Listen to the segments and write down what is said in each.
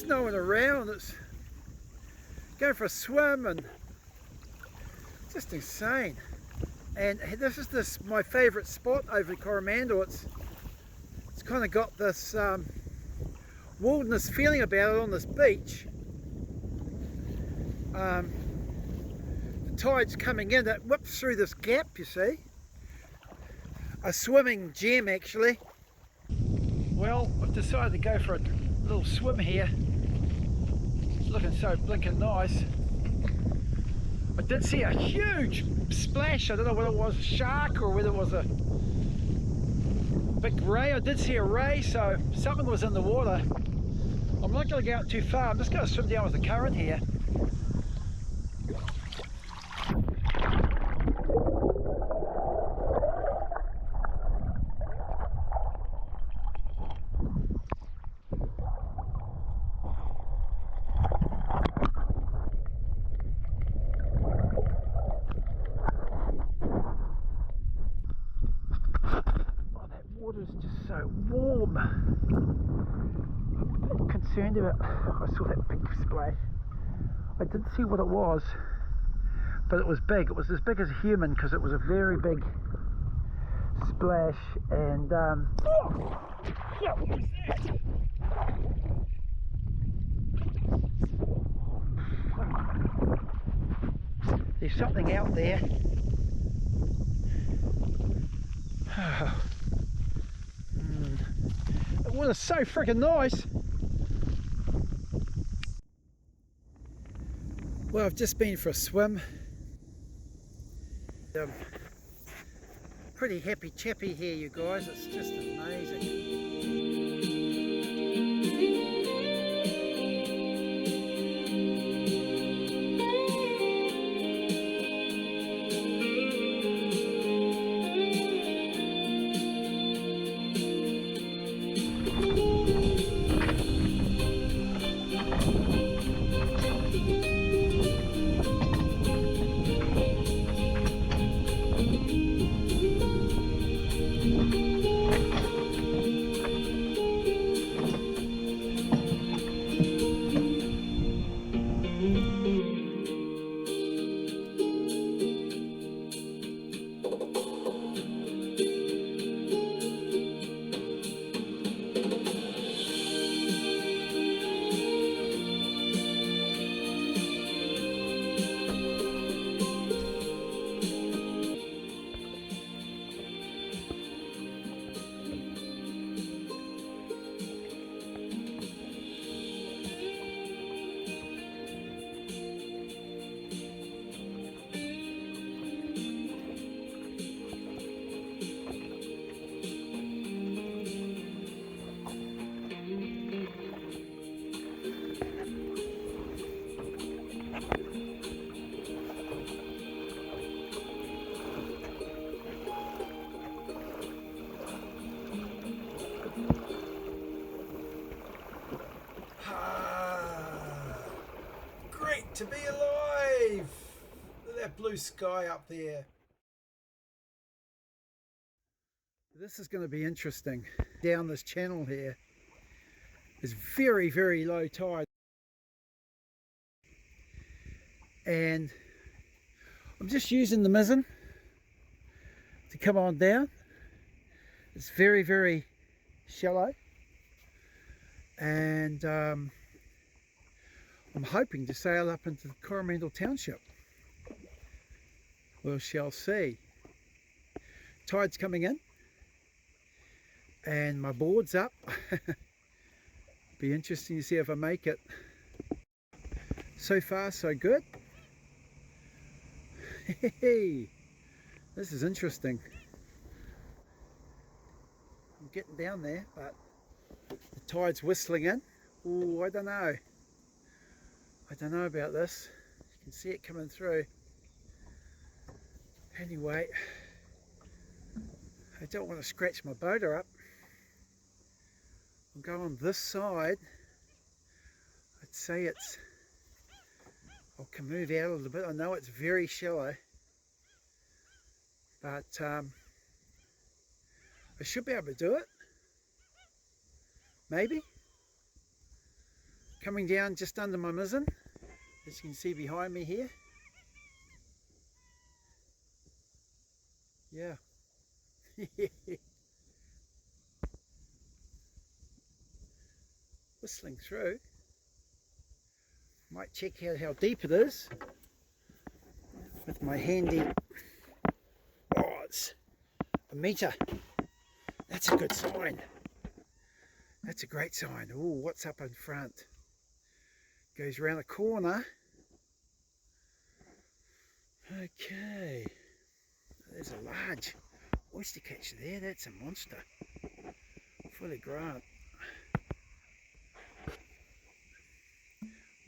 Just no one around. It's go for a swim and just insane. And this is my favourite spot over Coromandel. It's kind of got this wilderness feeling about it on this beach. The tide's coming in, it whips through this gap, you see. A swimming gem actually. Well, I've decided to go for a little swim here. It's looking so blinking nice. I did see a huge splash. I don't know whether it was a shark or whether it was a big ray. I did see a ray, so something was in the water. I'm not going to go out too far. I'm just going to swim down with the current here. Water's just so warm. I'm a bit concerned about. I saw that big splash. I didn't see what it was, but it was big. It was as big as a human because it was a very big splash. And oh, yeah, what was that? There's something out there. The water's so freaking nice. Well, I've just been for a swim. Pretty happy chappy here, you guys. It's just amazing. To be alive! Look at that blue sky up there. This is going to be interesting. Down this channel here is very, very low tide. And I'm just using the mizzen to come on down. It's very, very shallow. And I'm hoping to sail up into the Coromandel township. We shall see. Tide's coming in and my board's up. Be interesting to see if I make it. So far so good. Hey, this is interesting. I'm getting down there, but the tide's whistling in. Oh, I don't know. I don't know about this. You can see it coming through. Anyway, I don't want to scratch my boater up. I'll go on this side. I'd say I can move out a little bit. I know it's very shallow, but I should be able to do it. Maybe. coming down just under my mizzen, as you can see behind me here. Yeah. Whistling through. Might check out how deep it is with my handy. Oh, it's a metre. That's a good sign. That's a great sign. Oh, what's up in front? Goes around a corner. Okay. There's a large oyster catcher there. That's a monster. Fully grown.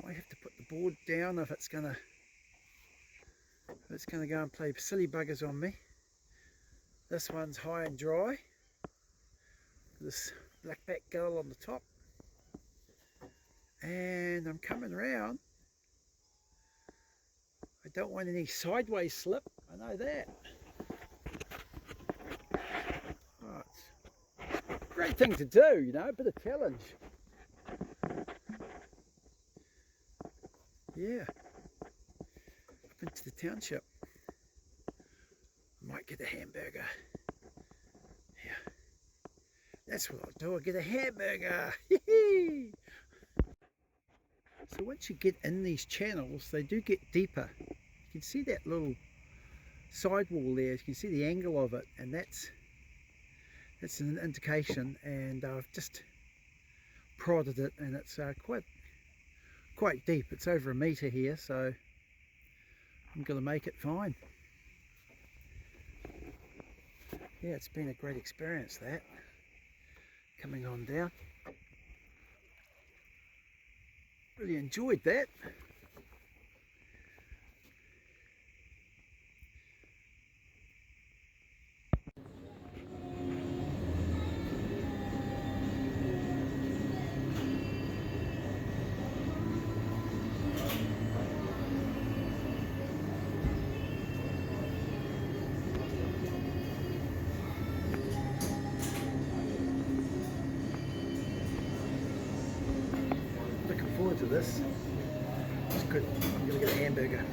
Might have to put the board down if it's gonna go and play silly buggers on me. This one's high and dry. This blackback gull on the top. And I'm coming round. I don't want any sideways slip, I know that. Oh, it's a great thing to do, you know, a bit of challenge. Yeah. Up into the township. Might get a hamburger. Yeah. That's what I'll do, I'll get a hamburger. So once you get in these channels, they do get deeper. You can see that little sidewall there, you can see the angle of it, and that's an indication. And I've just prodded it, and it's quite deep. It's over a metre here, so I'm going to make it fine. Yeah, it's been a great experience, that, coming on down. Really enjoyed that. Looking forward to this. It's good. I'm going to get a hamburger.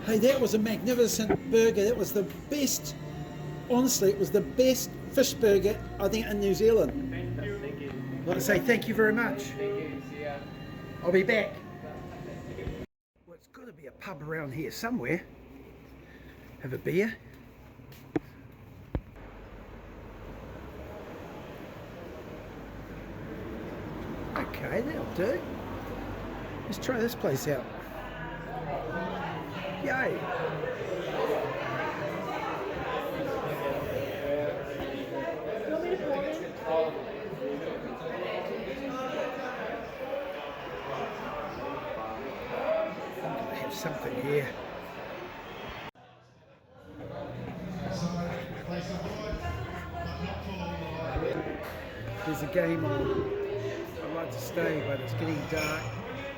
Hey, that was a magnificent burger. That was the best, honestly, it was the best fish burger, I think, in New Zealand. Thank you. I'd like to say thank you very much. Thank you. See ya. I'll be back. Well, it's got to be a pub around here somewhere. Have a beer. Okay, that'll do. Let's try this place out. Yay! I'm gonna have something here. There's a game on. I'd like to stay, but it's getting dark.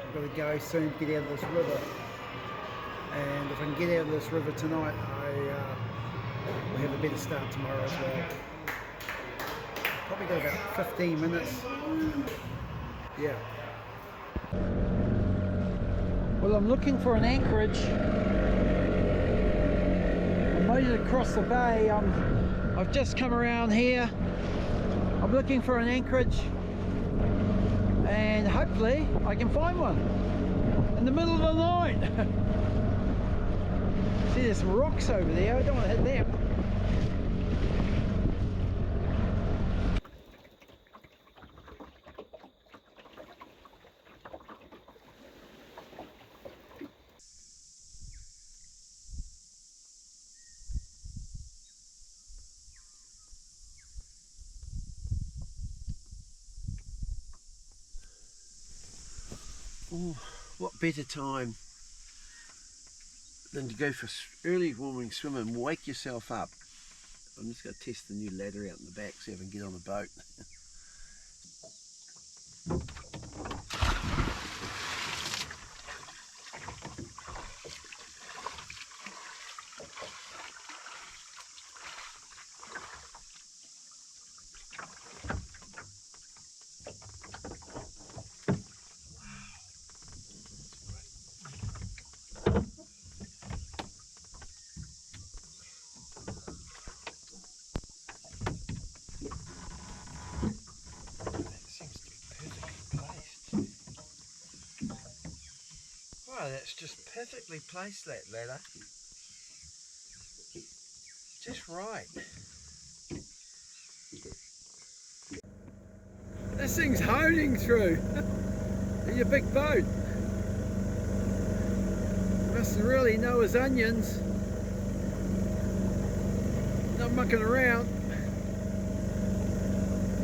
I've got to go soon, get out of this river. And if I can get out of this river tonight, we'll have a better start tomorrow as well. Probably got about 15 minutes. Yeah. Well, I'm looking for an anchorage. I made it across the bay. I've just come around here. I'm looking for an anchorage, and hopefully I can find one in the middle of the night. See, there's some rocks over there. I don't want to hit them. Oh, what better time than to go for early morning swim and wake yourself up. I'm just going to test the new ladder out in the back, see if I can get on the boat. just perfectly placed, that ladder. Just right. This thing's honing through. It's a big boat. Must really know his onions. Not mucking around.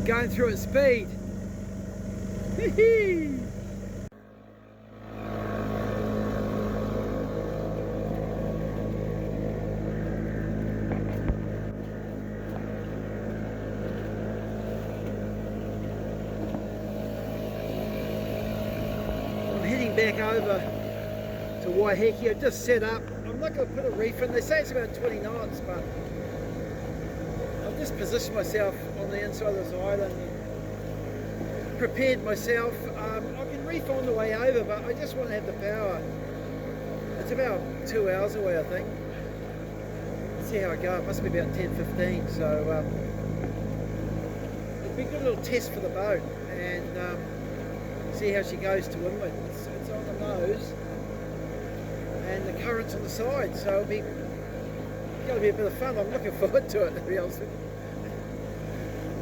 Going through at speed. Hee-hee! Back over to Waiheke. I've just set up. I'm not going to put a reef in. They say it's about 20 knots, but I've just positioned myself on the inside of this island and prepared myself. I can reef on the way over, but I just want to have the power. It's about 2 hours away, I think. Let's see how I go. It must be about 10:15, so it'll be a good little test for the boat and see how she goes to windward. It's on the nose and the current's on the side, so it's going to be a bit of fun. I'm looking forward to it, to be honest with you.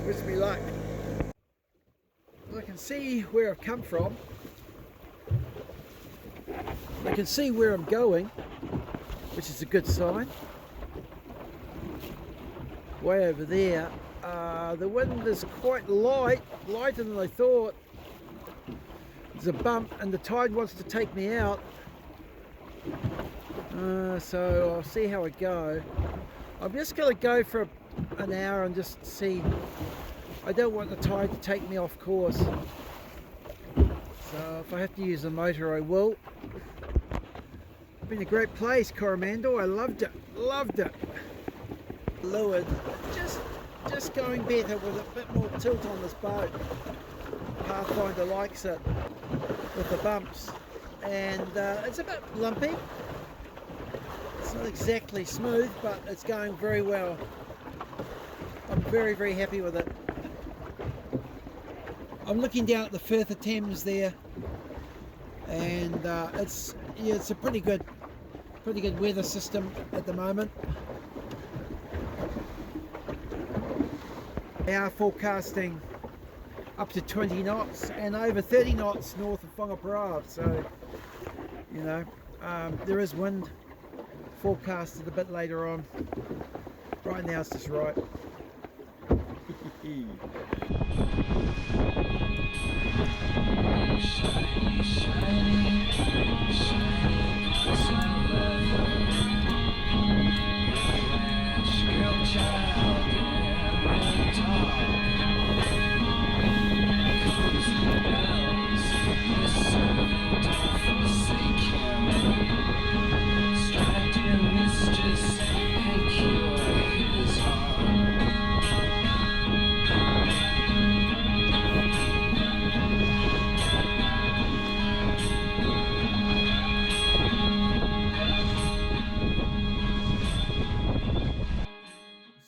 Wish me luck. I can see where I've come from. I can see where I'm going, which is a good sign. Way over there, the wind is quite light, lighter than I thought. There's a bump and the tide wants to take me out, so I'll see how I go. I'm just going to go for an hour and just see. I don't want the tide to take me off course, so if I have to use the motor I will. It's been a great place, Coromandel. I loved it. Lured, just going better with a bit more tilt on this boat. Pathfinder likes it with the bumps, and it's a bit lumpy. It's not exactly smooth, but it's going very well. I'm very, very happy with it. I'm looking down at the Firth of Thames there, and it's a pretty good weather system at the moment. They are forecasting up to 20 knots and over 30 knots north of Whangaparāoa, so you know there is wind forecasted a bit later on. Right now it's just right.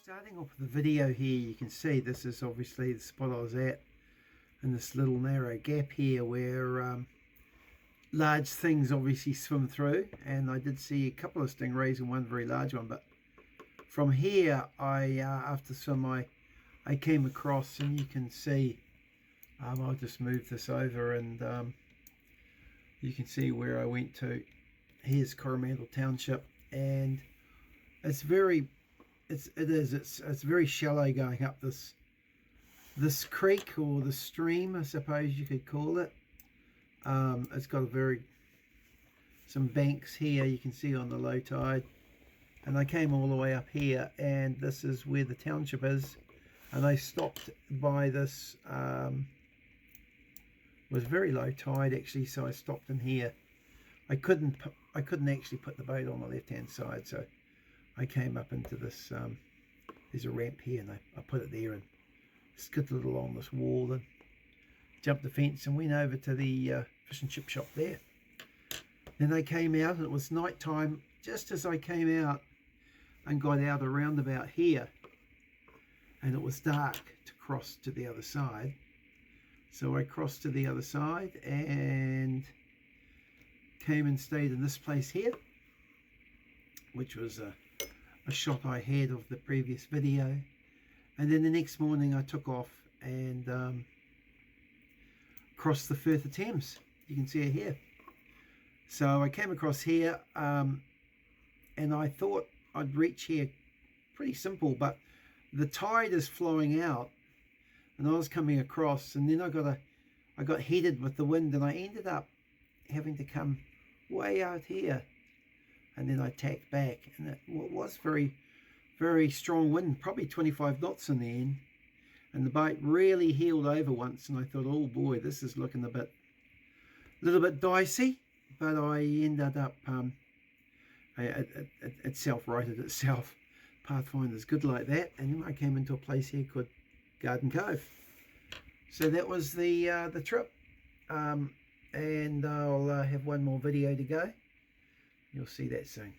Starting off with the video here, you can see this is obviously the spot I was at in this little narrow gap here where large things obviously swim through, and I did see a couple of stingrays and one very large one, but from here after swim I came across, and you can see I'll just move this over and you can see where I went to. Here's Coromandel township, and it's very very shallow going up this creek, or the stream I suppose you could call it. It's got some banks here you can see on the low tide, and I came all the way up here, and this is where the township is, and I stopped by this was very low tide actually, so I stopped in here. I couldn't actually put the boat on the left hand side, so I came up into this there's a ramp here, and I put it there and skidded along this wall and jumped the fence and went over to the fish and chip shop there. Then I came out, and it was night time just as I came out and got out a roundabout here, and it was dark to cross to the other side. So I crossed to the other side, and came and stayed in this place here, which was a shot I had of the previous video. And then the next morning I took off and crossed the Firth of Thames. You can see it here. So I came across here and I thought I'd reach here pretty simple, but the tide is flowing out and I was coming across, and then I got heated with the wind, and I ended up having to come way out here, and then I tacked back, and it was very, very strong wind, probably 25 knots in the end, and the boat really heeled over once, and I thought, oh boy, this is looking a little bit dicey. But I ended up it self-righted itself. Pathfinder's good like that. And then I came into a place here called Garden Cove. So that was the trip, and I'll have one more video to go. You'll see that soon.